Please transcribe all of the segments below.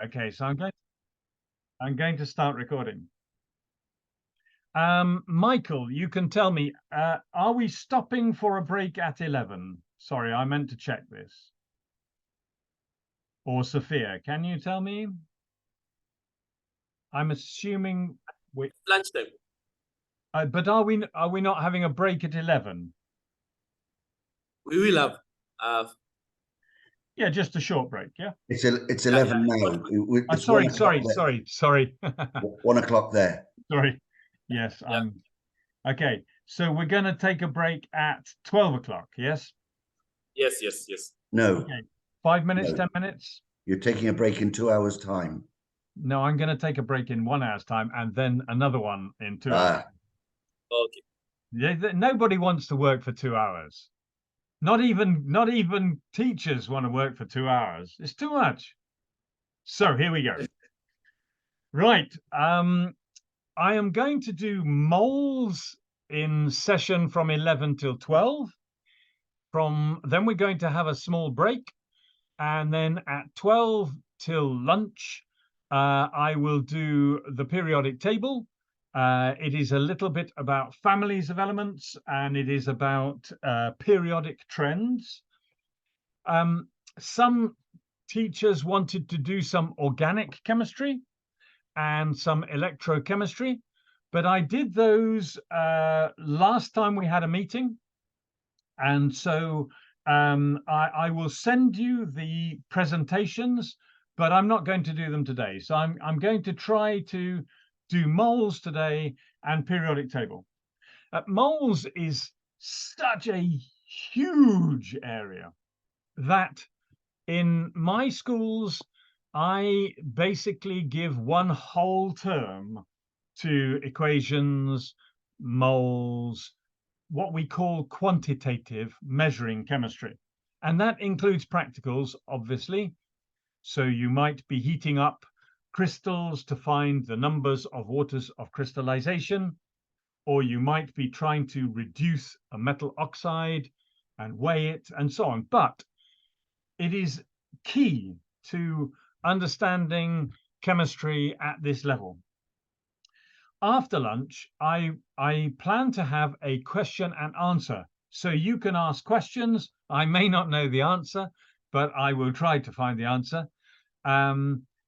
Okay, so I'm going to start recording. Michael, you can tell me, are we stopping for a break at 11? Sorry, I meant to check this. Or Sophia, can you tell me? I'm assuming lunchtime. But are we not having a break at 11? We will have Yeah, just a short break, yeah? It's 11 now. It's sorry, 1 o'clock sorry. 1 o'clock there. Sorry. Yes, Yeah. Okay, so we're going to take a break at 12 o'clock, yes? Yes. No. Okay. 5 minutes, No. 10 minutes? You're taking a break in 2 hours' time. No, I'm going to take a break in 1 hour's time and then another one in 2 hours. Okay. Yeah, nobody wants to work for 2 hours. Not even teachers want to work for 2 hours. It's too much. So here we go. Right. I am going to do moles in session from 11 till 12. Then we're going to have a small break. And then at 12 till lunch, I will do the periodic table. It is a little bit about families of elements, and it is about periodic trends. Some teachers wanted to do some organic chemistry and some electrochemistry, but I did those last time we had a meeting. And so I will send you the presentations, but I'm not going to do them today. So I'm going to try to do moles today and periodic table. Moles is such a huge area that in my schools, I basically give one whole term to equations, moles, what we call quantitative measuring chemistry. And that includes practicals, obviously. So you might be heating up crystals to find the numbers of waters of crystallization, or you might be trying to reduce a metal oxide and weigh it and so on. But it is key to understanding chemistry at this level. After lunch, I plan to have a question and answer. So you can ask questions. I may not know the answer, but I will try to find the answer.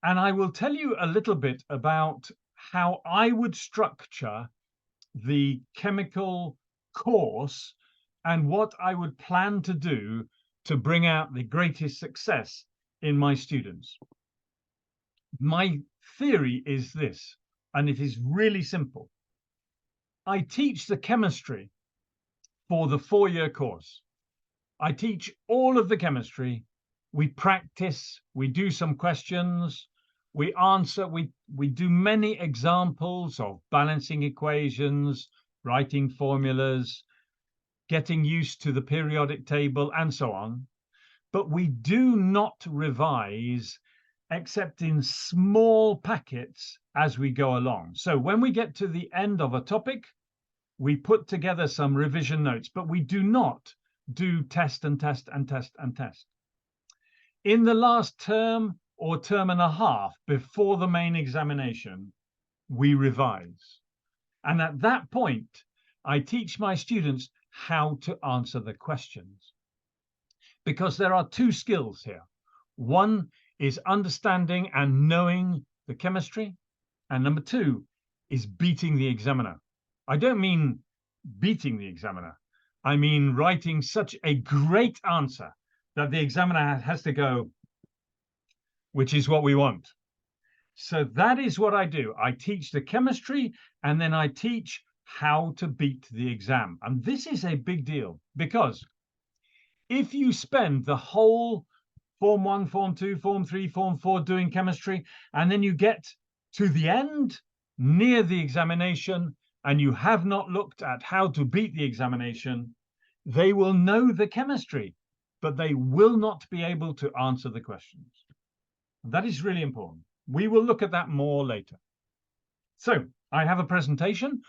And I will tell you a little bit about how I would structure the chemical course and what I would plan to do to bring out the greatest success in my students. My theory is this, and it is really simple. I teach the chemistry for the 4-year course. I teach all of the chemistry. We practice, we do some questions, we answer, we do many examples of balancing equations, writing formulas, getting used to the periodic table, and so on. But we do not revise except in small packets as we go along. So when we get to the end of a topic, we put together some revision notes, but we do not do test and test and test and test. In the last term or term and a half before the main examination, we revise. And at that point, I teach my students how to answer the questions. Because there are 2 skills here. One is understanding and knowing the chemistry. And number 2 is beating the examiner. I don't mean beating the examiner. I mean writing such a great answer that the examiner has to go, which is what we want. So that is what I do. I teach the chemistry, and then I teach how to beat the exam. And this is a big deal, because if you spend the whole Form 1, Form 2, Form 3, Form 4 doing chemistry, and then you get to the end, near the examination, and you have not looked at how to beat the examination, they will know the chemistry, but they will not be able to answer the questions. That is really important. We will look at that more later. So I have a presentation.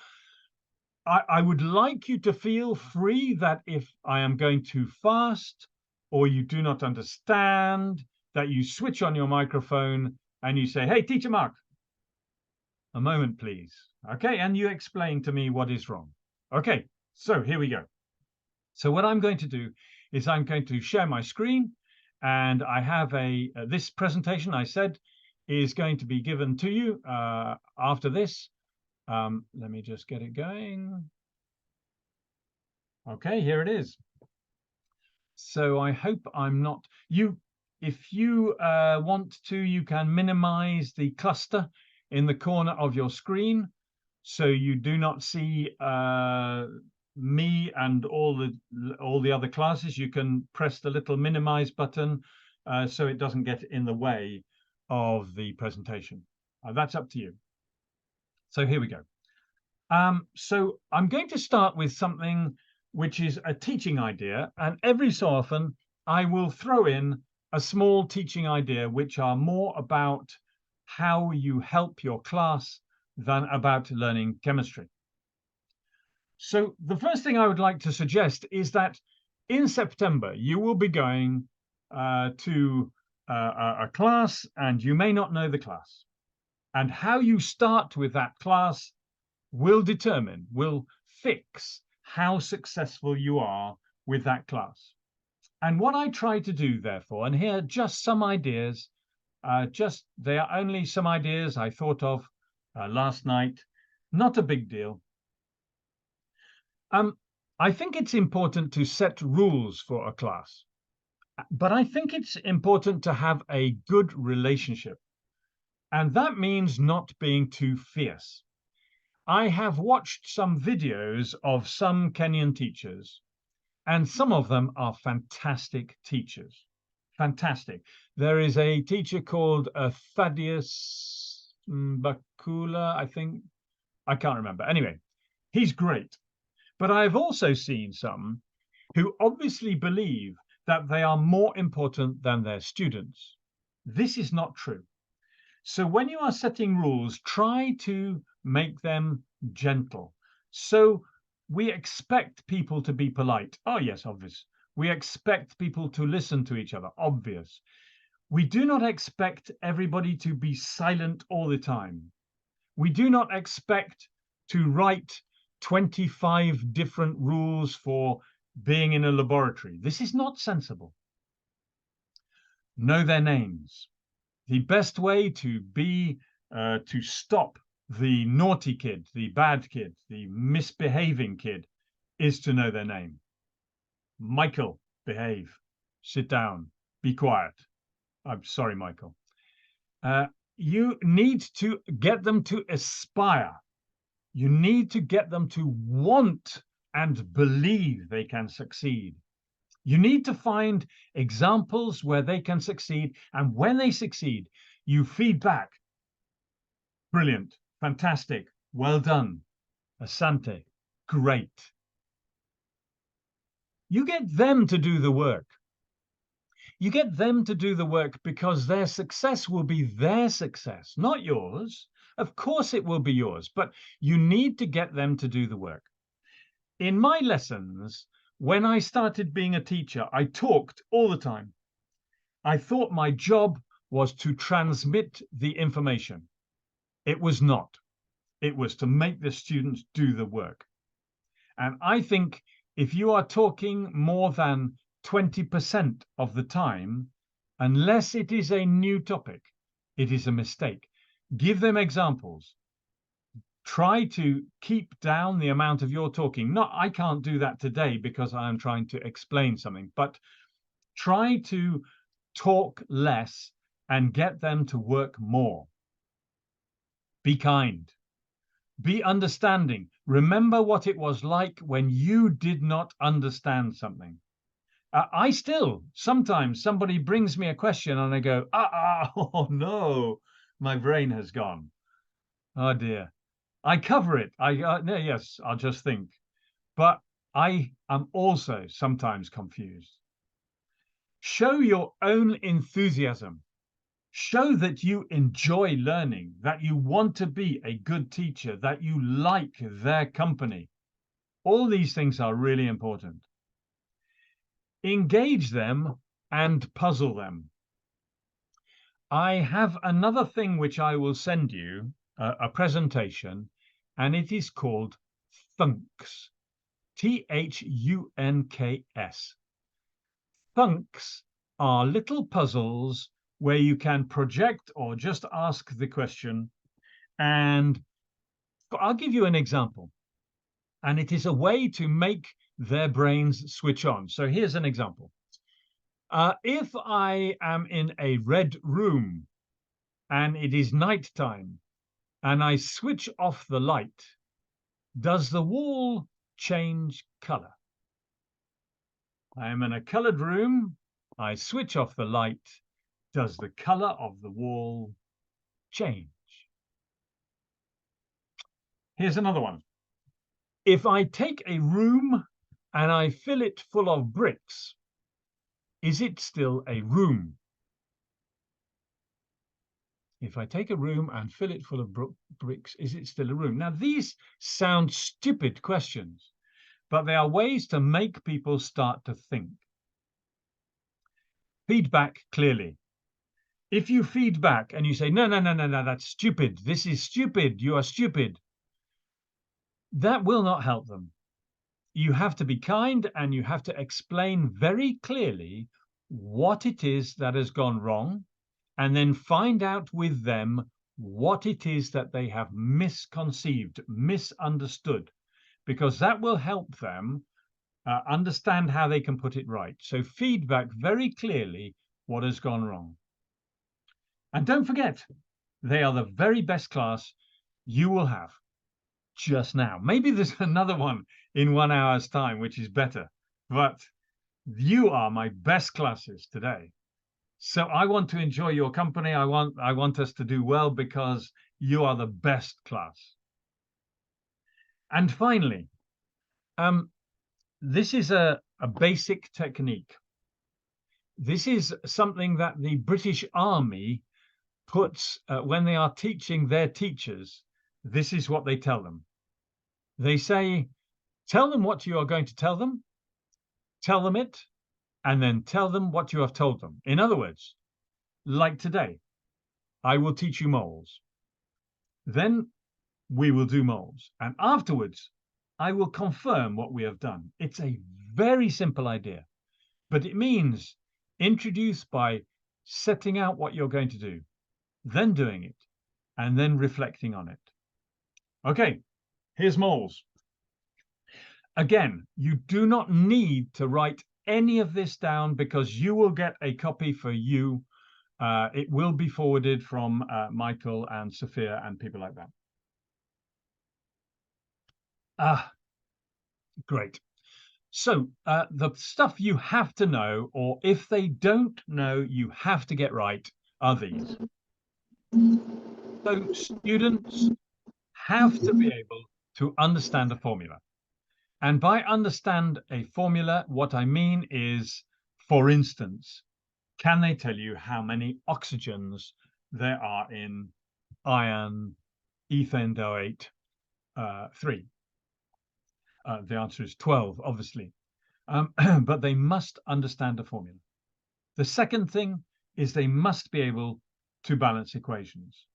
I would like you to feel free that if I am going too fast or you do not understand, that you switch on your microphone and you say, hey, teacher Mark, a moment, please. Okay, and you explain to me what is wrong. Okay, so here we go. So what I'm going to do is I'm going to share my screen, and I have this presentation I said is going to be given to you after this. Let me just get it going. Okay, here it is. So I hope I'm not if you want to, you can minimize the cluster in the corner of your screen so you do not see me and all the other classes. You can press the little minimize button so it doesn't get in the way of the presentation. That's up to you. So here we go. So I'm going to start with something which is a teaching idea, and every so often I will throw in a small teaching idea which are more about how you help your class than about learning chemistry. So the first thing I would like to suggest is that in September you will be going to a class, and you may not know the class, and how you start with that class will fix how successful you are with that class. And what I try to do, therefore, and here are just some ideas, they are only some ideas I thought of last night, not a big deal. I think it's important to set rules for a class, but I think it's important to have a good relationship. And that means not being too fierce. I have watched some videos of some Kenyan teachers, and some of them are fantastic teachers. Fantastic. There is a teacher called Thaddeus Bakula, I think. I can't remember. Anyway, he's great. But I've also seen some who obviously believe that they are more important than their students. This is not true. So when you are setting rules, try to make them gentle. So we expect people to be polite. Oh, yes, obvious. We expect people to listen to each other. Obvious. We do not expect everybody to be silent all the time. We do not expect to write 25 different rules for being in a laboratory. This is not sensible. Know their names. The best way to stop the naughty kid, the bad kid, the misbehaving kid, is to know their name. Michael, behave. Sit down. Be quiet. I'm sorry, Michael. You need to get them to aspire. You need to get them to want and believe they can succeed. You need to find examples where they can succeed, and when they succeed, you feed back. Brilliant, fantastic, well done, asante, great. You get them to do the work. You get them to do the work because their success will be their success, not yours. Of course it will be yours, but you need to get them to do the work. In my lessons, when I started being a teacher, I talked all the time. I thought my job was to transmit the information. It was not. It was to make the students do the work. And I think if you are talking more than 20% of the time, unless it is a new topic, it is a mistake. Give them examples. Try to keep down the amount of your talking. Not, I can't do that today because I am trying to explain something, but try to talk less and get them to work more. Be kind. Be understanding. Remember what it was like when you did not understand something. I still, sometimes somebody brings me a question and I go, oh no, my brain has gone. Oh dear. I cover it. No, yes, I'll just think. But I am also sometimes confused. Show your own enthusiasm. Show that you enjoy learning, that you want to be a good teacher, that you like their company. All these things are really important. Engage them and puzzle them. I have another thing which I will send you, a presentation, and it is called Thunks. Thunks. Thunks are little puzzles where you can project or just ask the question. And I'll give you an example. And it is a way to make their brains switch on. So here's an example. If I am in a red room and it is nighttime and I switch off the light, does the wall change color? I am in a colored room. I switch off the light. Does the color of the wall change? Here's another one. If I take a room and I fill it full of bricks, is it still a room? If I take a room and fill it full of bricks, is it still a room? Now, these sound stupid questions, but they are ways to make people start to think. Feedback clearly. If you feed back and you say, no, that's stupid. This is stupid. You are stupid. That will not help them. You have to be kind and you have to explain very clearly what it is that has gone wrong, and then find out with them what it is that they have misconceived, misunderstood, because that will help them understand how they can put it right. So feedback very clearly what has gone wrong. And don't forget, they are the very best class you will have just now. Maybe there's another one in 1 hour's time, which is better, but you are my best classes today. So I want to enjoy your company. I want us to do well because you are the best class. And finally, this is a basic technique. This is something that the British Army puts when they are teaching their teachers. This is what they tell them. They say, tell them what you are going to tell them it, and then tell them what you have told them. In other words, like today, I will teach you moles. Then we will do moles. And afterwards, I will confirm what we have done. It's a very simple idea, but it means introduce by setting out what you're going to do, then doing it, and then reflecting on it. Okay, here's moles. Again, you do not need to write any of this down because you will get a copy for you. It will be forwarded from Michael and Sophia and people like that. Great. So the stuff you have to know, or if they don't know, you have to get right, are these. So students have to be able to understand a formula. And by understand a formula, what I mean is, for instance, can they tell you how many oxygens there are in iron ethanediate 3? The answer is 12, obviously. But they must understand a formula. The second thing is they must be able to balance equations.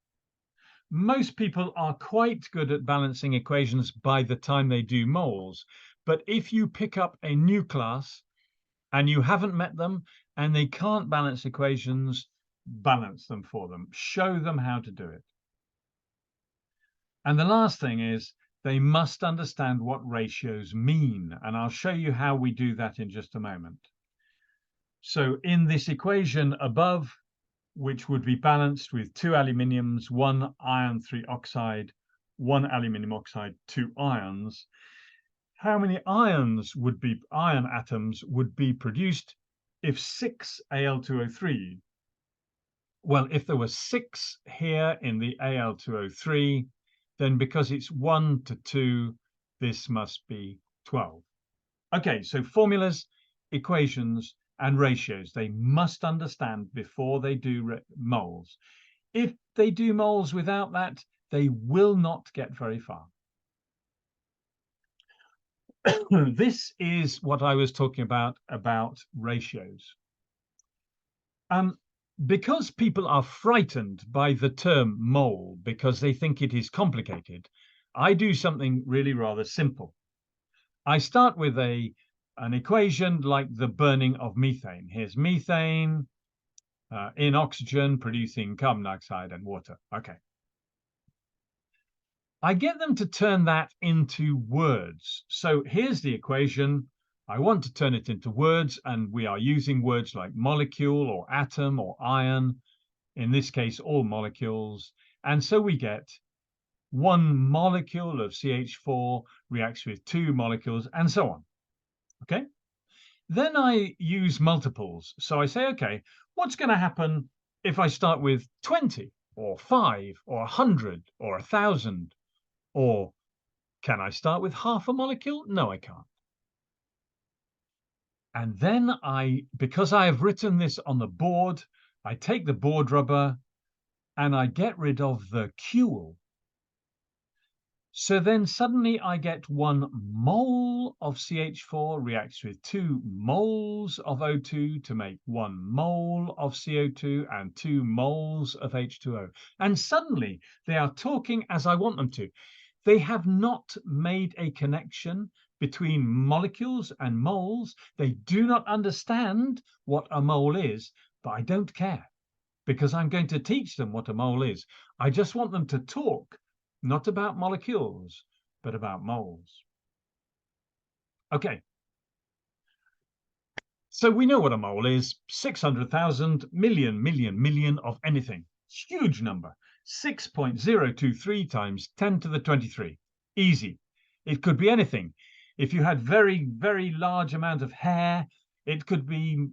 Most people are quite good at balancing equations by the time they do moles. But if you pick up a new class and you haven't met them and they can't balance equations, balance them for them. Show them how to do it. And the last thing is they must understand what ratios mean. And I'll show you how we do that in just a moment. So in this equation above, which would be balanced with 2 aluminiums, 1 iron 3 oxide, 1 aluminium oxide, 2 ions, how many iron atoms would be produced if 6 Al2O3? Well, if there were 6 here in the Al2O3, then because it's 1 to 2, this must be 12. Okay, so formulas, equations, and ratios, they must understand before they do moles. If they do moles without that, they will not get very far. This is what I was talking about ratios. because people are frightened by the term mole because they think it is complicated, I do something really rather simple. I start with an equation like the burning of methane. Here's methane in oxygen producing carbon dioxide and water. Okay. I get them to turn that into words. So here's the equation. I want to turn it into words, and we are using words like molecule or atom or ion, in this case, all molecules. And so we get 1 molecule of CH4 reacts with 2 molecules and so on. Okay. Then I use multiples. So I say, okay, what's going to happen if I start with 20 or 5 or 100 or 1,000? Or can I start with half a molecule? No, I can't. And then because I have written this on the board, I take the board rubber and I get rid of the QL. So then suddenly I get 1 mole of CH4 reacts with 2 moles of O2 to make 1 mole of CO2 and 2 moles of H2O. And suddenly they are talking as I want them to. They have not made a connection between molecules and moles. They do not understand what a mole is, but I don't care because I'm going to teach them what a mole is. I just want them to talk, not about molecules, but about moles. Okay. So we know what a mole is. 600,000 million of anything. Huge number. 6.023 times 10 to the 23. Easy. It could be anything. If you had very, very large amount of hair, it could be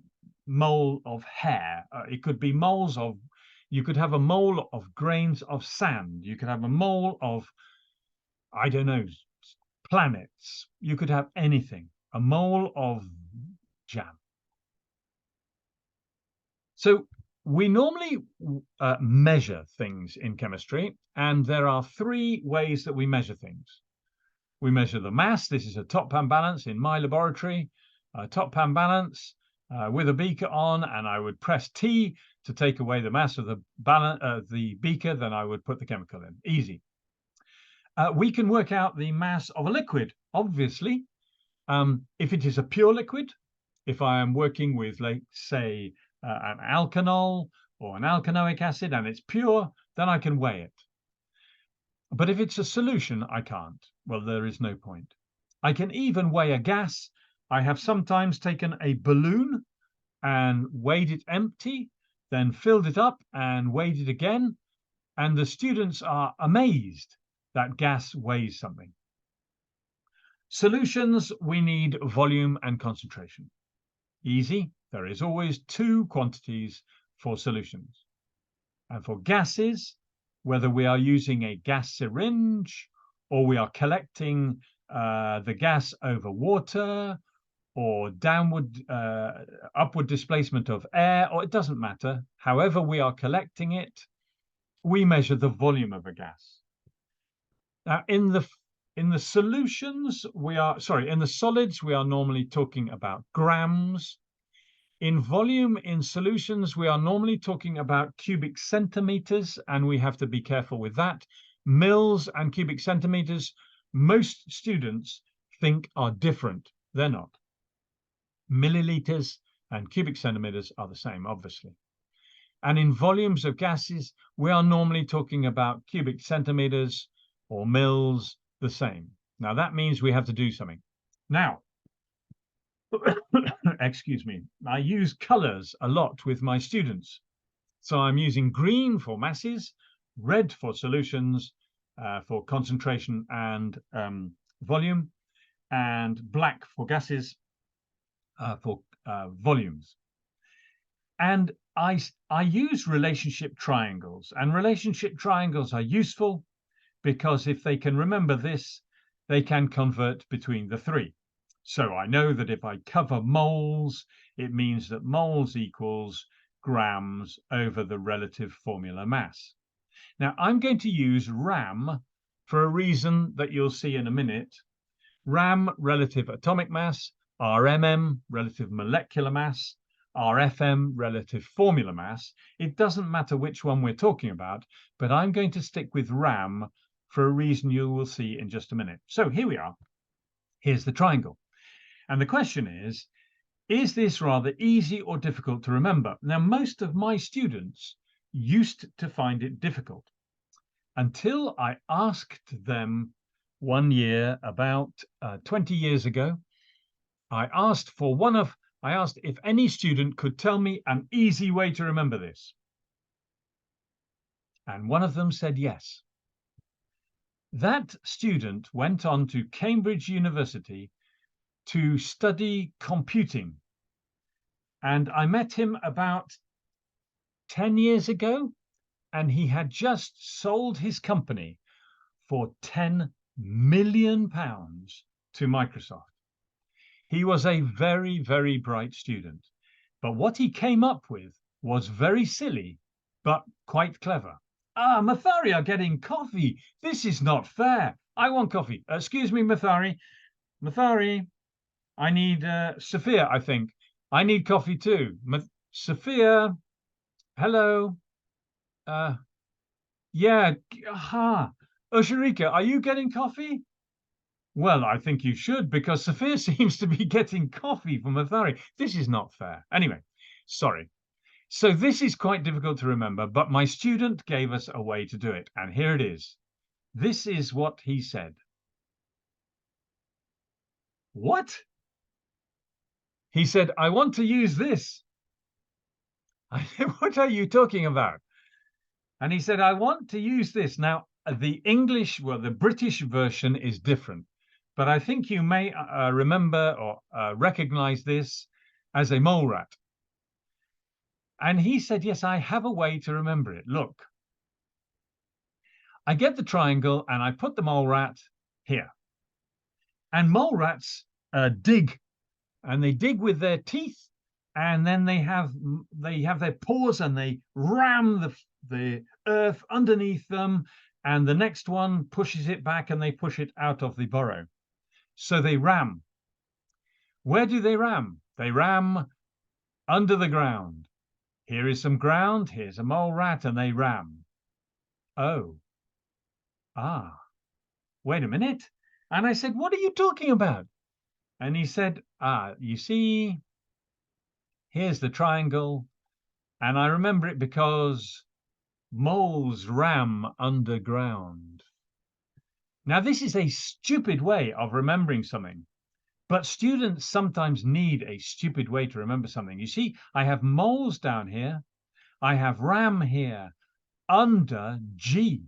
mole of hair. It could be moles of, you could have a mole of grains of sand. You could have a mole of, I don't know, planets. You could have anything. A mole of jam. So we normally measure things in chemistry, and there are 3 ways that we measure things. We measure the mass. This is a top pan balance in my laboratory, a top pan balance with a beaker on, and I would press T to take away the mass of the beaker, then I would put the chemical in. Easy. We can work out the mass of a liquid, obviously. If it is a pure liquid, if I am working with, like, say, an alkanol or an alkanoic acid and it's pure, then I can weigh it. But if it's a solution, I can't. Well, there is no point. I can even weigh a gas. I have sometimes taken a balloon and weighed it empty, then filled it up and weighed it again. And the students are amazed that gas weighs something. Solutions, we need volume and concentration. Easy. There is always 2 quantities for solutions. And for gases, whether we are using a gas syringe or we are collecting the gas over water or upward displacement of air, or it doesn't matter. However we are collecting it, we measure the volume of a gas. Now, in the solutions, in the solids, we are normally talking about grams. In volume, in solutions, we are normally talking about cubic centimeters, and we have to be careful with that. Mils and cubic centimeters, most students think are different. They're not. Milliliters and cubic centimeters are the same, obviously. And in volumes of gases, we are normally talking about cubic centimeters or mils, the same. Now, that means we have to do something. Now, excuse me, I use colors a lot with my students. So I'm using green for masses, red for solutions, for concentration and volume, and black for gases, for volumes. And I use relationship triangles, and relationship triangles are useful because if they can remember this, they can convert between the 3. So I know that if I cover moles, it means that moles equals grams over the relative formula mass. Now, I'm going to use RAM for a reason that you'll see in a minute. RAM, relative atomic mass, RMM, relative molecular mass, RFM, relative formula mass. It doesn't matter which one we're talking about, but I'm going to stick with RAM for a reason you will see in just a minute. So here we are. Here's the triangle. And the question is this rather easy or difficult to remember? Now, most of my students used to find it difficult until I asked them one year, about 20 years ago. I asked if any student could tell me an easy way to remember this. And one of them said yes. That student went on to Cambridge University to study computing. And I met him about 10 years ago, and he had just sold his company for £10 million to Microsoft. He was a very, very bright student, but what he came up with was very silly, but quite clever. Ah, Mathare are getting coffee. This is not fair. I want coffee. Excuse me, Mathare. Mathare, I need Sophia, I think. I need coffee too. Sophia, hello. Yeah, Ushirika, are you getting coffee? Well, I think you should, because Sophia seems to be getting coffee from Mathare. This is not fair. Anyway, sorry. So this is quite difficult to remember, but my student gave us a way to do it. And here it is. This is what he said. What? He said, I want to use this. I said, what are you talking about? And he said, I want to use this. Now, the English, well, the British version is different, but I think you may remember or recognize this as a mole rat. And he said, yes, I have a way to remember it. Look, I get the triangle and I put the mole rat here. And mole rats dig, and they dig with their teeth, and then they have their paws and they ram the earth underneath them, and the next one pushes it back and they push it out of the burrow. So they ram. Where do they ram? They ram under the ground. Here is some ground, here's a mole rat, and they ram. Oh, wait a minute. And I said, what are you talking about? And he said, you see, here's the triangle. And I remember it because moles ram underground. Now, this is a stupid way of remembering something, but students sometimes need a stupid way to remember something. You see, I have moles down here. I have ram here under G.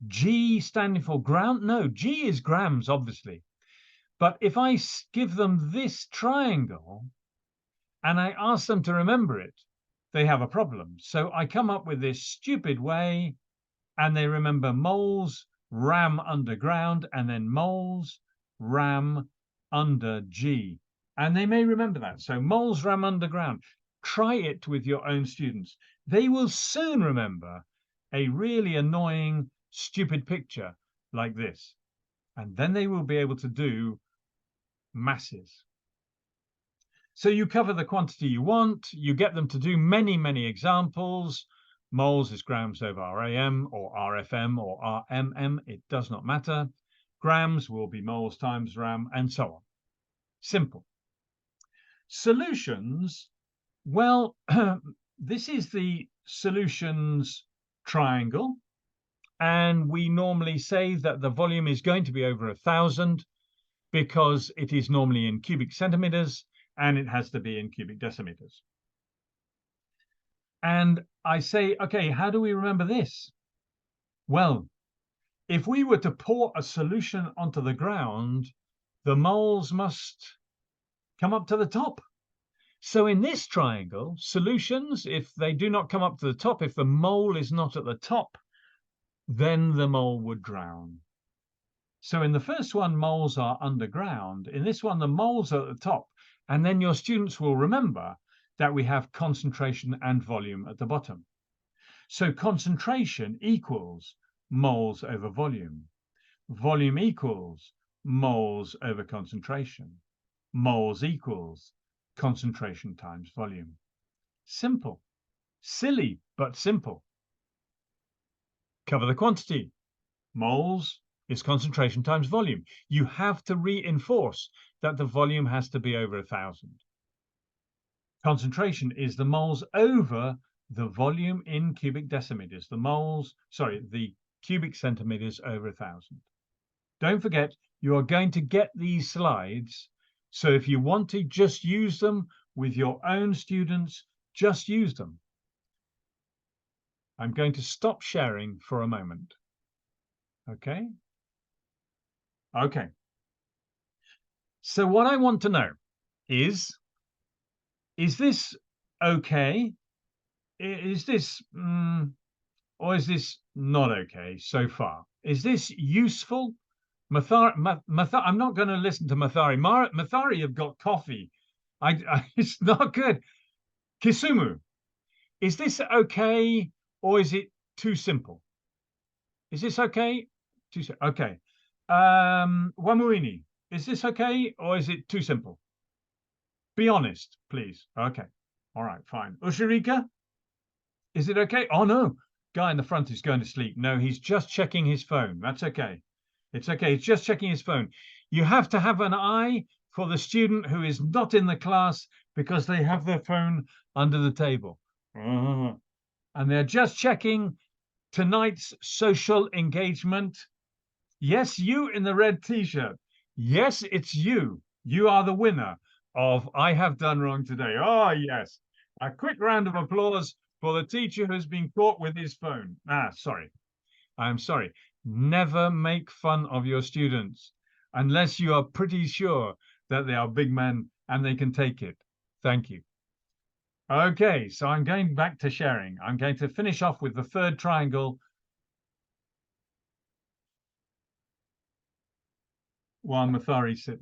G standing for ground? No, G is grams, obviously. But if I give them this triangle and I ask them to remember it, they have a problem. So I come up with this stupid way, and they remember moles ram underground, and then moles ram under G. And they may remember that. So moles ram underground. Try it with your own students. They will soon remember a really annoying, stupid picture like this. And then they will be able to do masses. So you cover the quantity you want, you get them to do many, many examples. Moles is grams over RAM or RFM or RMM, it does not matter. Grams will be moles times RAM, and so on. Simple. Solutions, well, this is the solutions triangle, and we normally say that the volume is going to be over 1,000 because it is normally in cubic centimeters, and it has to be in cubic decimeters. And I say, okay, how do we remember this? Well, if we were to pour a solution onto the ground, the moles must come up to the top. So in this triangle, solutions, if they do not come up to the top, if the mole is not at the top, then the mole would drown. So in the first one, moles are underground. In this one, the moles are at the top. And then your students will remember that we have concentration and volume at the bottom. So concentration equals moles over volume. Volume equals moles over concentration. Moles equals concentration times volume. Simple. Silly, but simple. Cover the quantity. Moles is concentration times volume. You have to reinforce that the volume has to be over 1,000. Concentration is the moles over the volume in cubic decimeters. The cubic centimeters over 1,000. Don't forget, you are going to get these slides. So if you want to just use them with your own students, just use them. I'm going to stop sharing for a moment. Okay. Okay. So what I want to know is this okay? Is this, or is this not okay so far? Is this useful? Mathare, I'm not going to listen to Mathare. Mathare have got coffee. It's not good. Kisumu, is this okay, or is it too simple? Is this okay? Okay. Wamuini, is this okay, or is it too simple? Be honest, please. Okay. All right, fine. Ushirika, is it okay? Oh, no. Guy in the front is going to sleep. No, he's just checking his phone. That's okay. It's okay. He's just checking his phone. You have to have an eye for the student who is not in the class because they have their phone under the table. And they're just checking tonight's social engagement. Yes, you in the red t-shirt. Yes, it's you. You are the winner of I Have Done Wrong Today. Oh, yes. A quick round of applause for the teacher who's been caught with his phone. Sorry. I'm sorry. Never make fun of your students unless you are pretty sure that they are big men and they can take it. Thank you. Okay, so I'm going back to sharing. I'm going to finish off with the third triangle while Mathare sip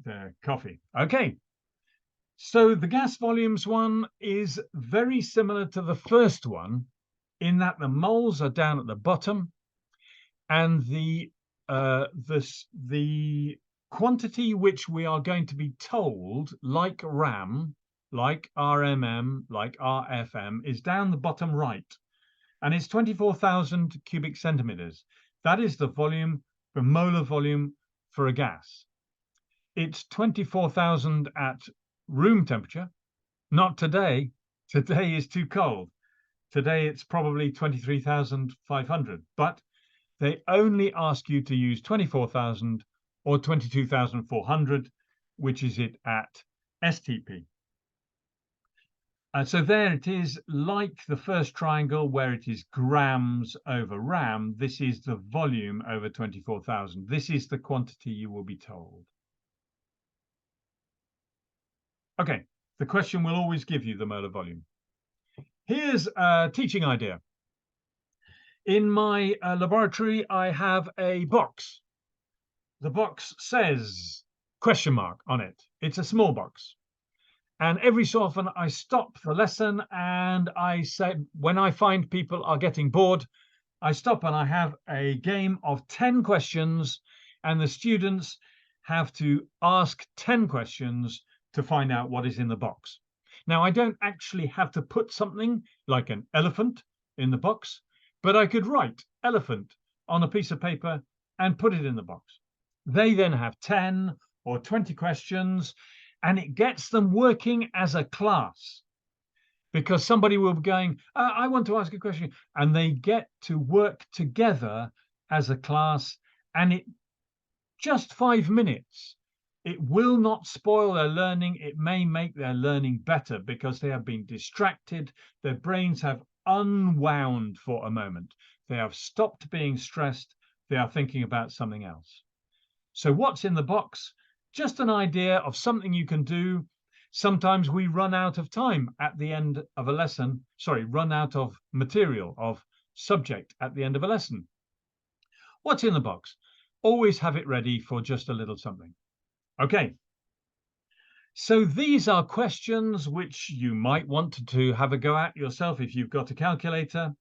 their coffee. Okay, so the gas volumes one is very similar to the first one in that the moles are down at the bottom and the quantity which we are going to be told, like RAM, like RMM, like RFM, is down the bottom right, and it's 24,000 cubic centimeters. That is the volume, the molar volume for a gas. It's 24,000 at room temperature. Not today. Today is too cold. Today it's probably 23,500, but they only ask you to use 24,000 or 22,400, which is it at STP. So there it is, like the first triangle where it is grams over RAM. This is the volume over 24,000. This is the quantity you will be told. Okay, the question will always give you the molar volume. Here's a teaching idea. In my laboratory, I have a box. The box says question mark on it. It's a small box. And every so often I stop the lesson and I say, when I find people are getting bored, I stop and I have a game of 10 questions and the students have to ask 10 questions to find out what is in the box. Now, I don't actually have to put something like an elephant in the box, but I could write elephant on a piece of paper and put it in the box. They then have 10 or 20 questions, and it gets them working as a class because somebody will be going, I want to ask a question, and they get to work together as a class, and it just 5 minutes. It will not spoil their learning. It may make their learning better because they have been distracted. Their brains have unwound for a moment. They have stopped being stressed. They are thinking about something else. So what's in the box? Just an idea of something you can do. Sometimes we run out of time at the end of a lesson. Sorry, run out of material, of subject at the end of a lesson. What's in the box? Always have it ready for just a little something. Okay, so these are questions which you might want to have a go at yourself if you've got a calculator,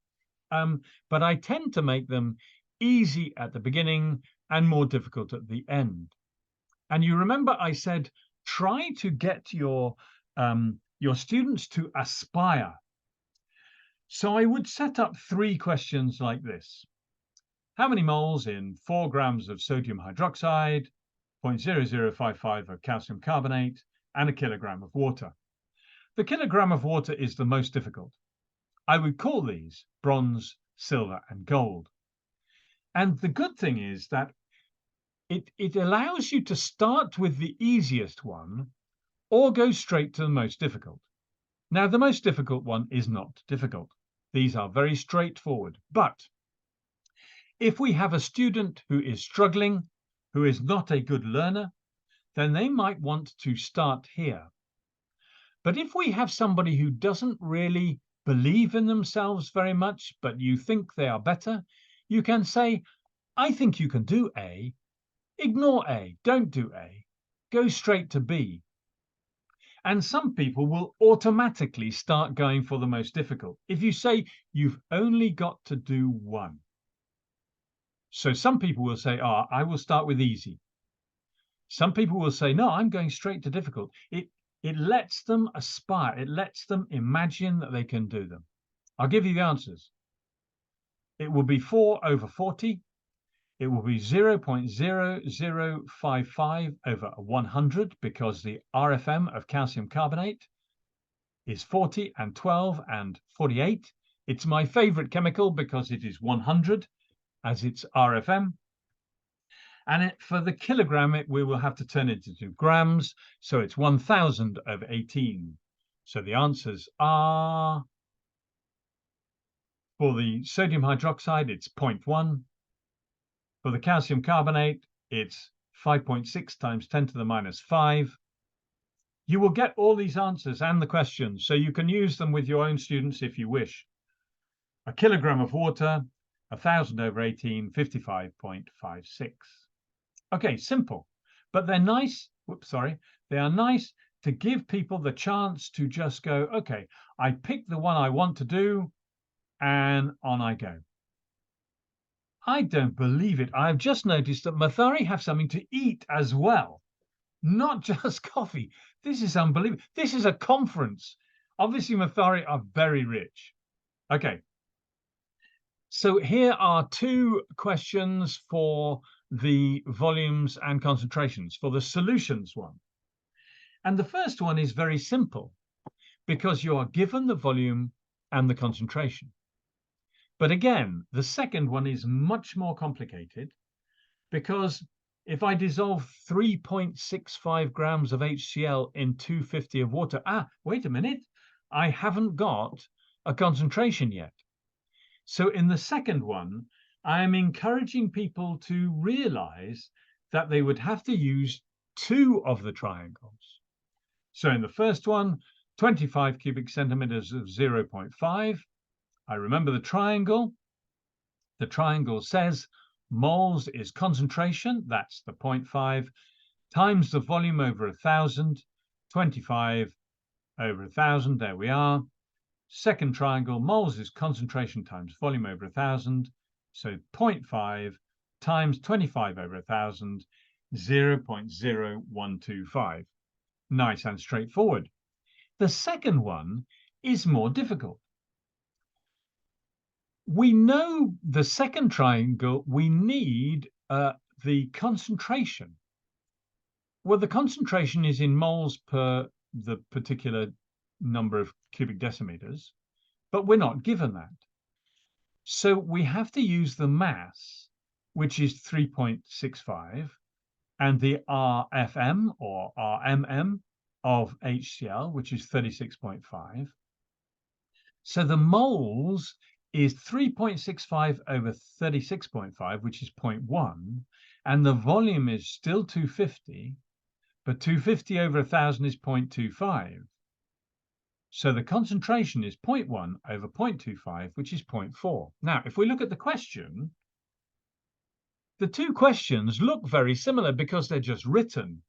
but I tend to make them easy at the beginning and more difficult at the end. And you remember I said try to get your students to aspire. So I would set up 3 questions like this. How many moles in 4 grams of sodium hydroxide, 0.0055 of calcium carbonate, and a kilogram of water? The kilogram of water is the most difficult. I would call these bronze, silver, and gold. And the good thing is that it allows you to start with the easiest one or go straight to the most difficult. Now, the most difficult one is not difficult. These are very straightforward. But if we have a student who is struggling, who is not a good learner, then they might want to start here. But if we have somebody who doesn't really believe in themselves very much, but you think they are better, you can say, I think you can do A. Ignore A, don't do A, go straight to B. And some people will automatically start going for the most difficult. If you say you've only got to do one. So some people will say, oh, I will start with easy. Some people will say, no, I'm going straight to difficult. It lets them aspire. It lets them imagine that they can do them. I'll give you the answers. It will be 4 over 40. It will be 0.0055 over 100 because the RFM of calcium carbonate is 40 and 12 and 48. It's my favorite chemical because it is 100 as its RFM. And for the kilogram, we will have to turn it into grams. So it's 1000 over 18. So the answers are, for the sodium hydroxide, it's 0.1. For the calcium carbonate, it's 5.6 times 10 to the minus 5. You will get all these answers and the questions, so you can use them with your own students if you wish. A kilogram of water, 1000 over 18, 55.56. Okay, simple. But they're nice, they are nice to give people the chance to just go, okay, I pick the one I want to do, and on I go. I don't believe it. I've just noticed that Mathare have something to eat as well, not just coffee. This is unbelievable. This is a conference. Obviously, Mathare are very rich. Okay. So here are 2 questions for the volumes and concentrations, for the solutions one. And the first one is very simple because you are given the volume and the concentration. But again, the second one is much more complicated because if I dissolve 3.65 grams of HCl in 250 of water, wait a minute, I haven't got a concentration yet. So in the second one, I am encouraging people to realize that they would have to use 2 of the triangles. So in the first one, 25 cubic centimeters of 0.5. I remember the triangle. The triangle says moles is concentration, that's the 0.5, times the volume over 1,000, 25 over 1,000, there we are. Second triangle, moles is concentration times volume over 1,000, so 0.5 times 25 over 1,000, 0.0125. Nice and straightforward. The second one is more difficult. We know the second triangle, we need the concentration. Well, the concentration is in moles per the particular number of cubic decimeters, but we're not given that. So we have to use the mass, which is 3.65, and the RFM or RMM of HCl, which is 36.5. So the moles is 3.65 over 36.5, which is 0.1, and the volume is still 250, but 250 over 1,000 is 0.25. So the concentration is 0.1 over 0.25, which is 0.4. Now, if we look at the question, the 2 questions look very similar because they're just written.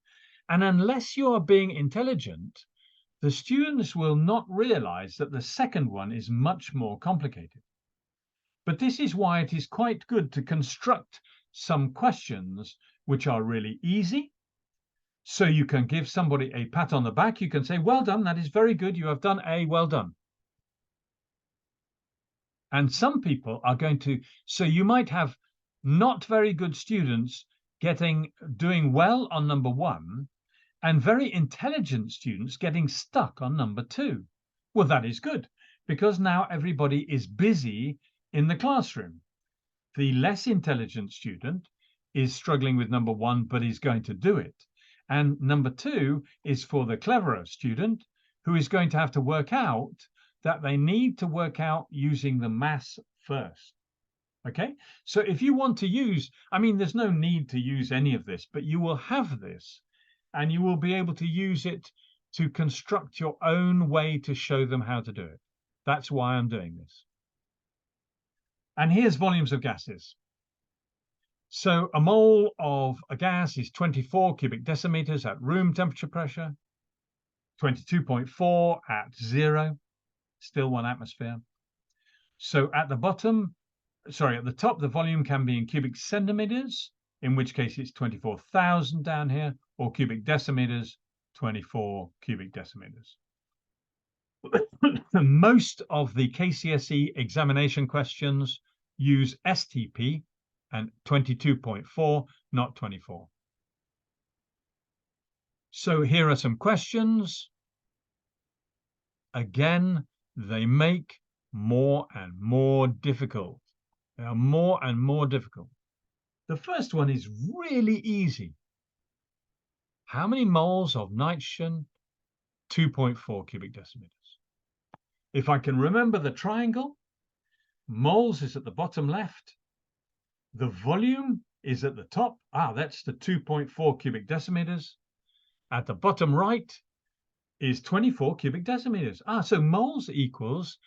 And unless you are being intelligent, the students will not realize that the second one is much more complicated. But this is why it is quite good to construct some questions which are really easy, So you can give somebody a pat on the back. You can say, well done, that is very good. You have done a well done. And some people are going to, so you might have not very good students doing well on number 1, and very intelligent students getting stuck on number 2. Well, that is good, because now everybody is busy in the classroom. The less intelligent student is struggling with number 1, but is going to do it. And number 2 is for the cleverer student, who is going to have to work out that they need to work out using the maths first. Okay, so if you want to use, I mean, there's no need to use any of this, but you will have this and you will be able to use it to construct your own way to show them how to do it. That's why I'm doing this. And here's volumes of gases. So a mole of a gas is 24 cubic decimeters at room temperature pressure, 22.4 at 0, still 1 atmosphere. So at the bottom, sorry, at the top, the volume can be in cubic centimeters, in which case it's 24,000 down here, or cubic decimeters, 24 cubic decimeters. Most of the KCSE examination questions use STP and 22.4, not 24. So here are some questions. Again, they make more and more difficult. They are more and more difficult. The first one is really easy. How many moles of nitrogen? 2.4 cubic decimeters. If I can remember the triangle, moles is at the bottom left. The volume is at the top. That's the 2.4 cubic decimeters. At the bottom right is 24 cubic decimeters. So moles equals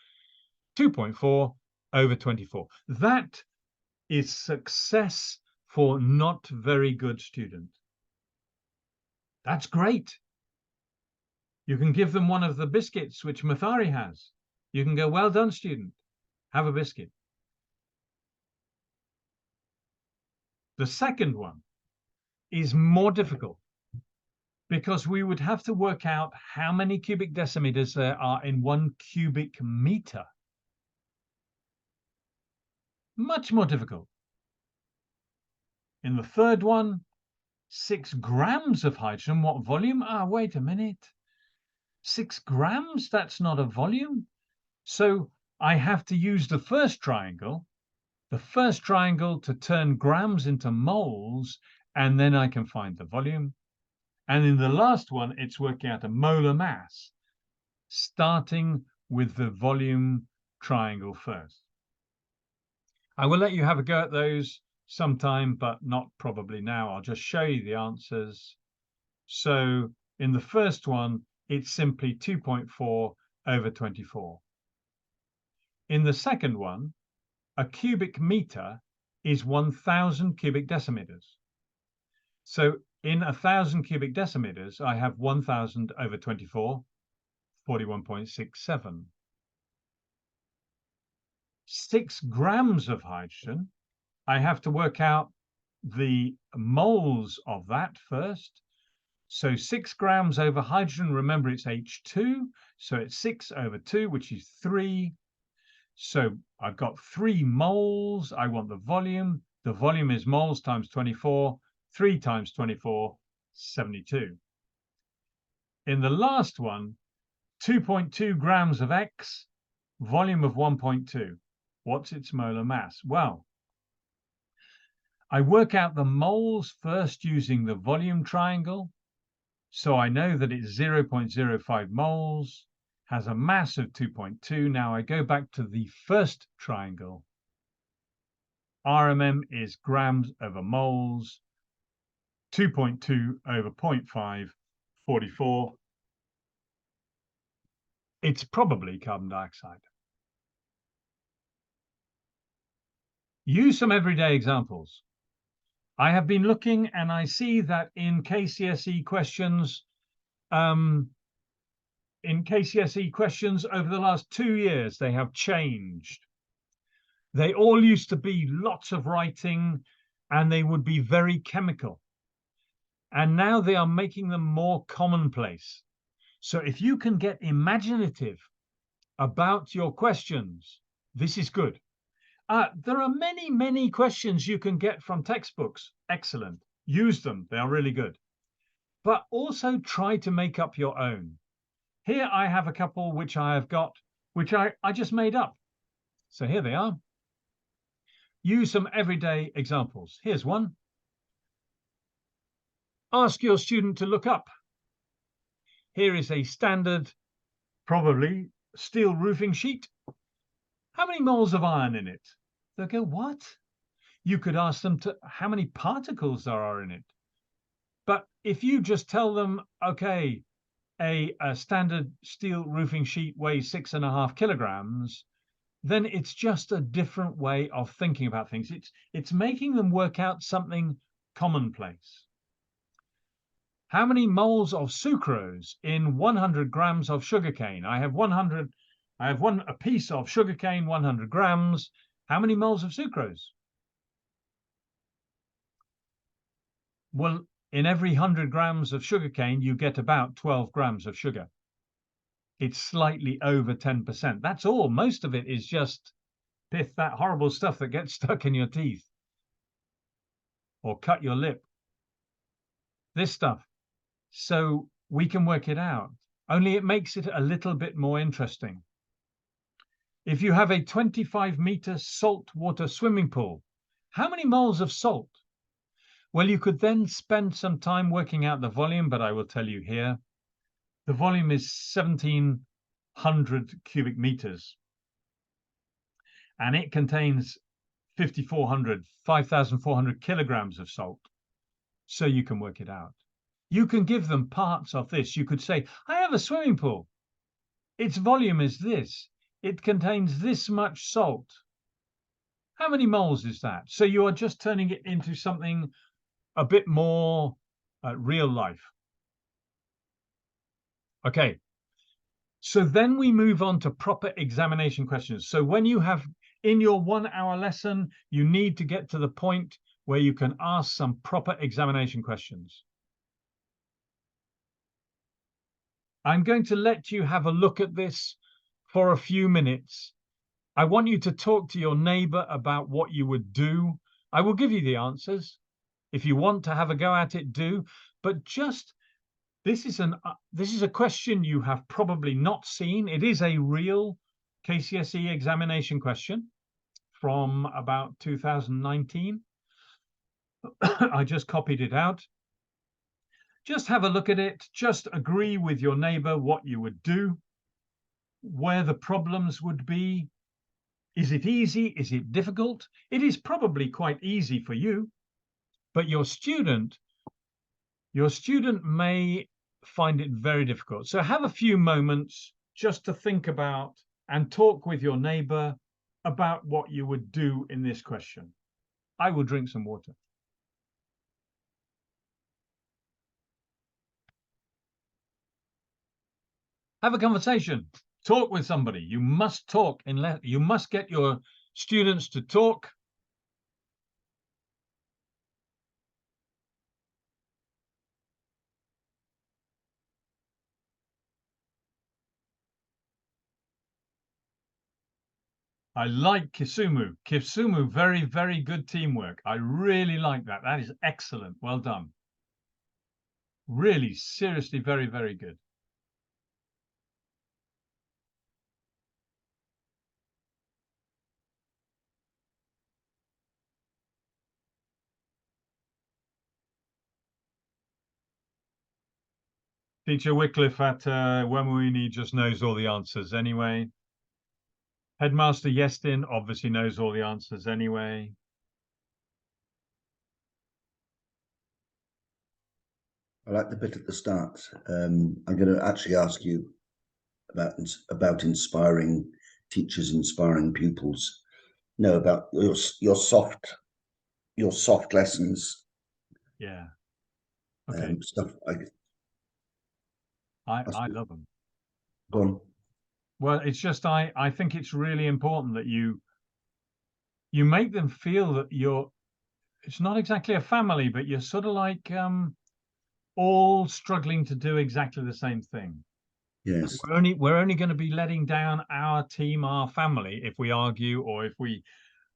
2.4 over 24. That is success for not very good students. That's great. You can give them one of the biscuits which Mathare has. You can go, well done, student. Have a biscuit. The second one is more difficult because we would have to work out how many cubic decimeters there are in 1 cubic meter. Much more difficult. In the third one, 6 grams of hydrogen. What volume? Wait a minute. 6 grams? That's not a volume. So I have to use the first triangle to turn grams into moles, and then I can find the volume. And in the last one, it's working out a molar mass, starting with the volume triangle first. I will let you have a go at those sometime, but not probably now. I'll just show you the answers. So in the first one, it's simply 2.4 over 24. In the second one, a cubic meter is 1,000 cubic decimeters. So in 1,000 cubic decimeters, I have 1,000 over 24, 41.67. 6 grams of hydrogen, I have to work out the moles of that first. So 6 grams over hydrogen, remember it's H2, so it's 6 over 2, which is 3. So I've got 3 moles. I want the volume. The volume is moles times 24. 3 times 24, 72. In the last one, 2.2 grams of X, volume of 1.2. What's its molar mass? Well, I work out the moles first using the volume triangle. So I know that it's 0.05 moles, has a mass of 2.2. Now I go back to the first triangle. RMM is grams over moles. 2.2 over 0.5, 44. It's probably carbon dioxide. Use some everyday examples. I have been looking and I see that in KCSE questions, over the last 2 years, they have changed. They all used to be lots of writing and they would be very chemical. And now they are making them more commonplace. So if you can get imaginative about your questions, this is good. There are many, many questions you can get from textbooks. Excellent. Use them. They are really good. But also try to make up your own. Here I have a couple which I have got, which I just made up. So here they are. Use some everyday examples. Here's one. Ask your student to look up. Here is a standard, probably steel roofing sheet. How many moles of iron in it? They'll go, what? You could ask them to how many particles there are in it. But if you just tell them, okay, a standard steel roofing sheet weighs 6.5 kilograms, then it's just a different way of thinking about things. It's making them work out something commonplace. How many moles of sucrose in 100 grams of sugarcane? I have a piece of sugarcane, 100 grams. How many moles of sucrose? Well, in every 100 grams of sugarcane, you get about 12 grams of sugar. It's slightly over 10%. That's all. Most of it is just pith, that horrible stuff that gets stuck in your teeth or cut your lip. This stuff. So we can work it out. Only it makes it a little bit more interesting. If you have a 25-meter saltwater swimming pool, how many moles of salt? Well, you could then spend some time working out the volume, but I will tell you here. The volume is 1,700 cubic meters. And it contains 5,400 kilograms of salt. So you can work it out. You can give them parts of this. You could say, I have a swimming pool. Its volume is this. It contains this much salt. How many moles is that? So you are just turning it into something a bit more real life. Okay. So then we move on to proper examination questions. So when you have in your 1-hour lesson, you need to get to the point where you can ask some proper examination questions. I'm going to let you have a look at this for a few minutes. I want you to talk to your neighbor about what you would do. I will give you the answers. If you want to have a go at it, do. But just, this is a question you have probably not seen. It is a real KCSE examination question from about 2019. I just copied it out. Just have a look at it. Just agree with your neighbor what you would do, where the problems would be. Is it easy? Is it difficult? It is probably quite easy for you, but your student may find it very difficult. So have a few moments just to think about and talk with your neighbor about what you would do in this question. I will drink some water. Have a conversation. Talk with somebody. You must talk. You must get your students to talk. I like Kisumu. Kisumu, very, very good teamwork. I really like that. That is excellent. Well done. Really, seriously, very, very good. Teacher Wycliffe at Wamuini just knows all the answers anyway. Headmaster Yestin obviously knows all the answers anyway. I like the bit at the start. I'm going to actually ask you about inspiring teachers, inspiring pupils. No, about your soft lessons. Yeah. Okay. Stuff. I love them. Go on. Well, it's just I think it's really important that you make them feel that it's not exactly a family, but you're sort of like all struggling to do exactly the same thing. Yes. We're only going to be letting down our team, our family, if we argue or if we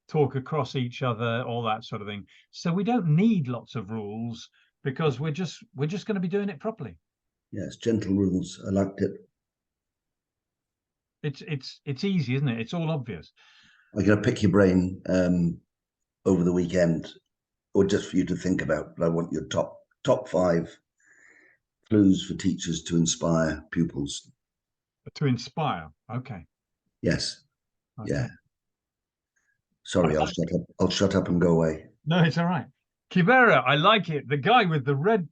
talk across each other, all that sort of thing. So we don't need lots of rules because we're just going to be doing it properly. Yes, gentle rules. I liked it. It's easy, isn't it? It's all obvious. I'm going to pick your brain over the weekend, or just for you to think about. But I want your top 5 clues for teachers to inspire pupils. To inspire. Okay. Yes. Okay. Yeah. Sorry, I'll shut up. I'll shut up and go away. No, it's all right. Kibera, I like it. The guy with the red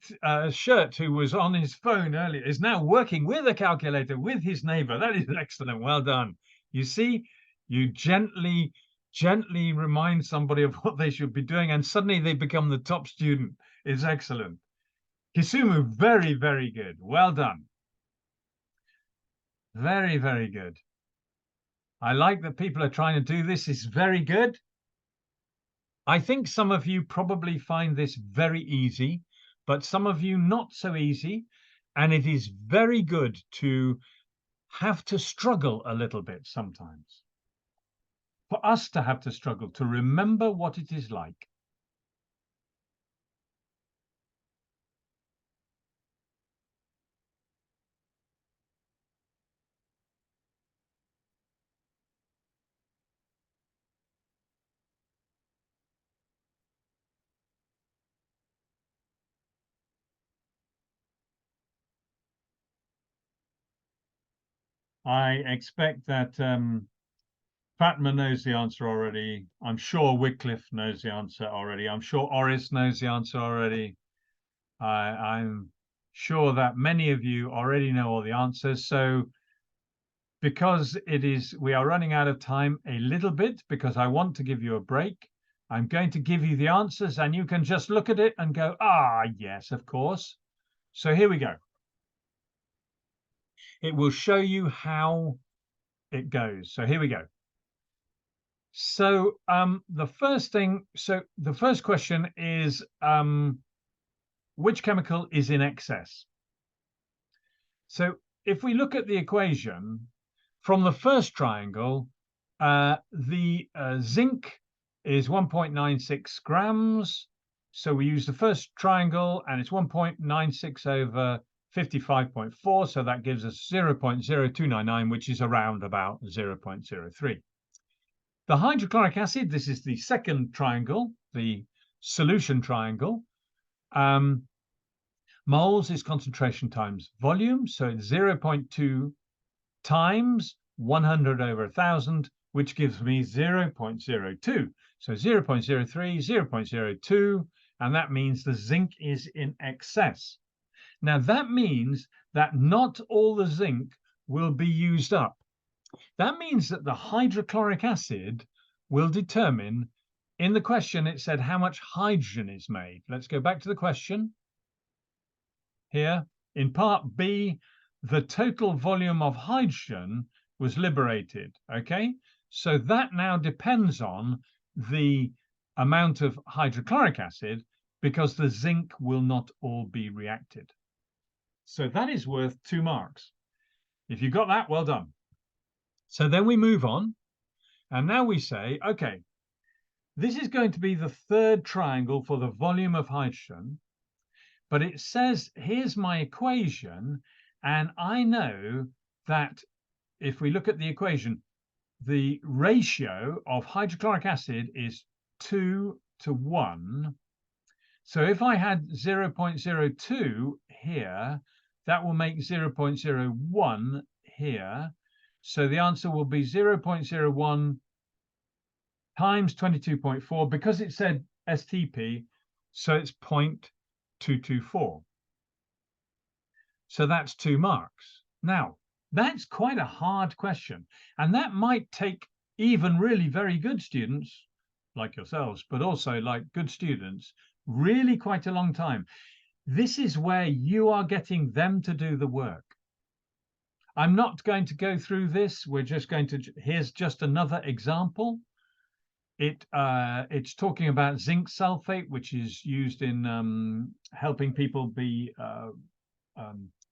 shirt who was on his phone earlier is now working with a calculator with his neighbor. That is excellent. Well done. You see, you gently remind somebody of what they should be doing, and suddenly they become the top student. It's excellent. Kisumu, very, very good. Well done. Very, very good. I like that people are trying to do this. It's very good. I think some of you probably find this very easy, but some of you not so easy. And it is very good to have to struggle a little bit sometimes. For us to have to struggle, to remember what it is like. I expect that Fatma knows the answer already. I'm sure Wycliffe knows the answer already. I'm sure Oris knows the answer already. I'm sure that many of you already know all the answers. So because we are running out of time a little bit, because I want to give you a break, I'm going to give you the answers and you can just look at it and go, yes, of course. So here we go. It will show you how it goes. So here we go. So the first question is, which chemical is in excess? So if we look at the equation from the first triangle, the zinc is 1.96 grams. So we use the first triangle and it's 1.96 over 55.4. So that gives us 0.0299, which is around about 0.03. The hydrochloric acid, this is the second triangle, the solution triangle. Moles is concentration times volume. So it's 0.2 times 100 over 1,000, which gives me 0.02. So 0.03, 0.02, and that means the zinc is in excess. Now that means that not all the zinc will be used up. That means that the hydrochloric acid will determine, in the question it said how much hydrogen is made. Let's go back to the question. Here, in part B, the total volume of hydrogen was liberated, okay? So that now depends on the amount of hydrochloric acid because the zinc will not all be reacted. So that is worth 2 marks. If you got that, well done. So then we move on, and now we say, okay, this is going to be the third triangle for the volume of hydrogen, but it says, here's my equation, and I know that if we look at the equation, the ratio of hydrochloric acid is 2 to 1. So if I had 0.02 here, that will make 0.01 here. So the answer will be 0.01 times 22.4, because it said STP, so it's 0.224. So that's 2 marks. Now, that's quite a hard question, and that might take even really very good students like yourselves, but also like good students, really quite a long time. This is where you are getting them to do the work. I'm not going to go through this. We're just going to, here's just another example. It's talking about zinc sulfate, which is used in helping people be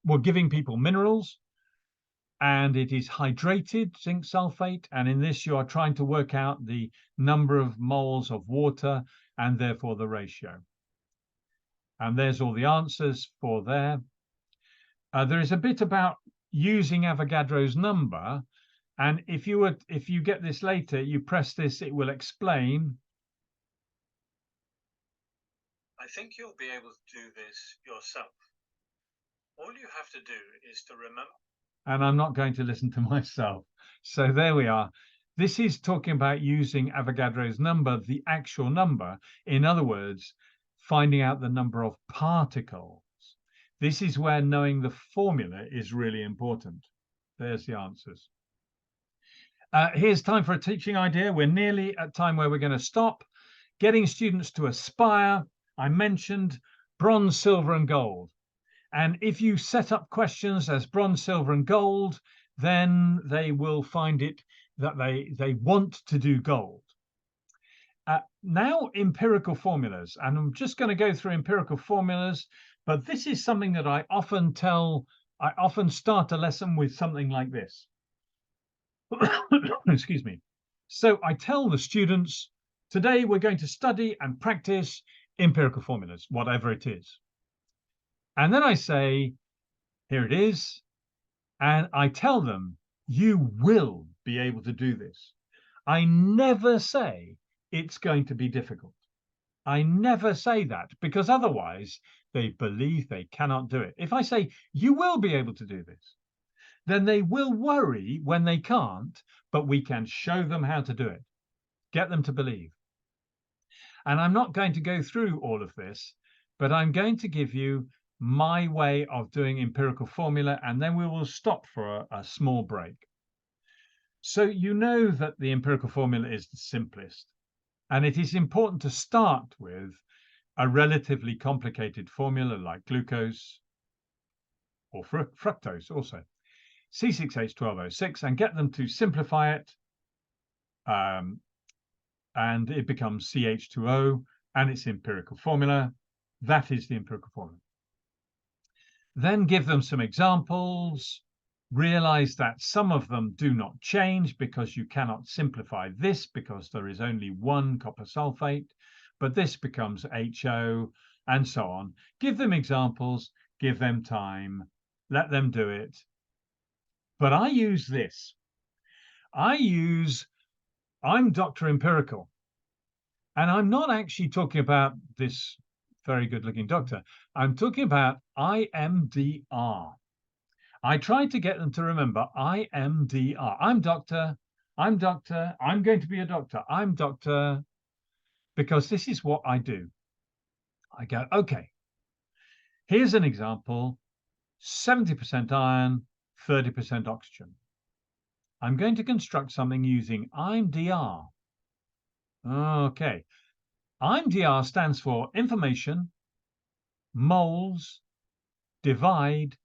well, giving people minerals. And it is hydrated zinc sulfate. And in this, you are trying to work out the number of moles of water and therefore the ratio. And there's all the answers for there. There is a bit about using Avogadro's number. And if you get this later, you press this, it will explain. I think you'll be able to do this yourself. All you have to do is to remember. And I'm not going to listen to myself. So there we are. This is talking about using Avogadro's number, the actual number. In other words, finding out the number of particles. This is where knowing the formula is really important. There's the answers. Here's time for a teaching idea. We're nearly at time where we're going to stop. Getting students to aspire. I mentioned bronze, silver, and gold. And if you set up questions as bronze, silver, and gold, then they will find it that they want to do gold. Now, empirical formulas. And I'm just going to go through empirical formulas, but this is something that I often start a lesson with something like this. Excuse me. So I tell the students, today we're going to study and practice empirical formulas, whatever it is. And then I say, here it is. And I tell them, you will be able to do this. I never say it's going to be difficult. I never say that because otherwise they believe they cannot do it. If I say, you will be able to do this, then they will worry when they can't, but we can show them how to do it, get them to believe. And I'm not going to go through all of this, but I'm going to give you my way of doing empirical formula, and then we will stop for a small break. So you know that the empirical formula is the simplest, and it is important to start with a relatively complicated formula like glucose or fructose also, C6H12O6, and get them to simplify it, and it becomes CH2O, and its empirical formula. That is the empirical formula. Then give them some examples, realize that some of them do not change because you cannot simplify this because there is only one copper sulfate, but this becomes HO and so on. Give them examples, give them time, let them do it. But I use this. I'm Dr. Empirical, and I'm not actually talking about this very good looking doctor. I'm talking about IMDR. I tried to get them to remember IMDR. I'm doctor, I'm doctor, I'm going to be a doctor, I'm doctor, because this is what I do. I go, okay, here's an example, 70% iron, 30% oxygen. I'm going to construct something using IMDR. Okay, IMDR stands for information, moles, divide,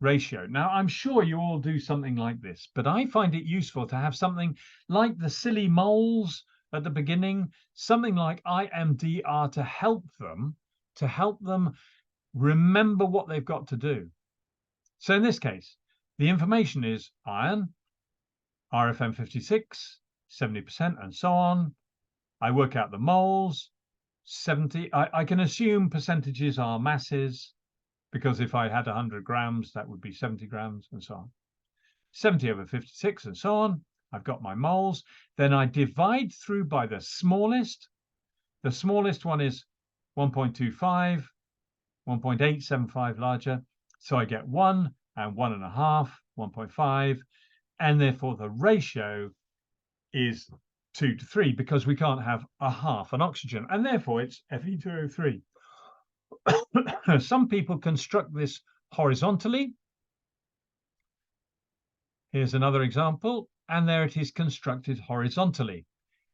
ratio. Now, I'm sure you all do something like this, but I find it useful to have something like the silly moles at the beginning, something like IMDR to help them remember what they've got to do. So in this case, the information is iron, RFM 56, 70%, and so on. I work out the moles, 70. I can assume percentages are masses, because if I had 100 grams, that would be 70 grams and so on. 70 over 56 and so on. I've got my moles. Then I divide through by the smallest. The smallest one is 1.25, 1.875 larger. So I get 1 and 1.5, 1.5. And therefore the ratio is 2 to 3 because we can't have a half an oxygen. And therefore it's Fe2O3. Some people construct this horizontally. Here's another example, and there it is constructed horizontally.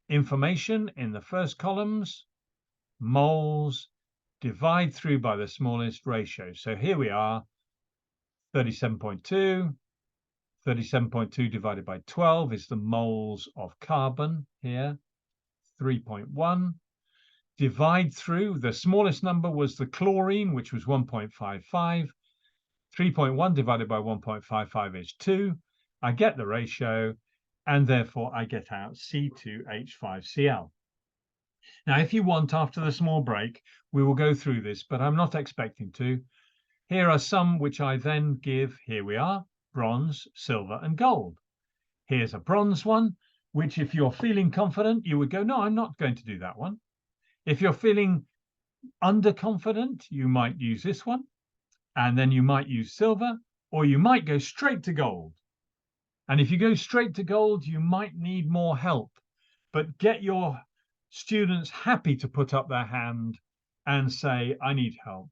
Information in the first columns, moles, divide through by the smallest ratio. So here we are, 37.2. 37.2 divided by 12 is the moles of carbon here. 3.1. Divide through, the smallest number was the chlorine, which was 1.55. 3.1 divided by 1.55 is 2. I get the ratio, and therefore I get out C2H5Cl. Now, if you want, after the small break, we will go through this, but I'm not expecting to. Here are some which I then give. Here we are: bronze, silver, and gold. Here's a bronze one, which if you're feeling confident, you would go, no, I'm not going to do that one. If you're feeling underconfident, you might use this one, and then you might use silver, or you might go straight to gold. And if you go straight to gold, you might need more help, but get your students happy to put up their hand and say, I need help,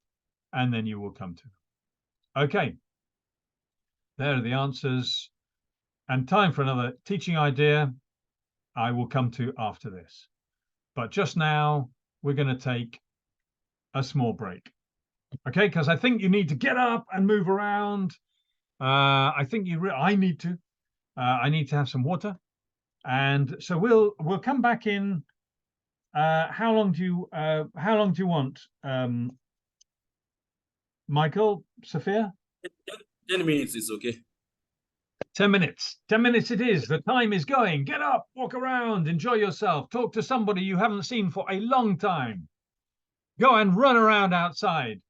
and then you will come to them. Okay, there are the answers, and time for another teaching idea I will come to after this. But just now, we're going to take a small break. Okay, because I think you need to get up and move around. I think I need to. I need to have some water, and so we'll come back in. How long do you want, Michael, Sophia? 10 minutes is okay. 10 minutes. 10 minutes it is. The time is going. Get up, walk around, enjoy yourself, talk to somebody you haven't seen for a long time. Go and run around outside.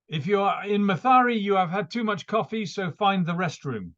If you are in Mathare, you have had too much coffee, so find the restroom.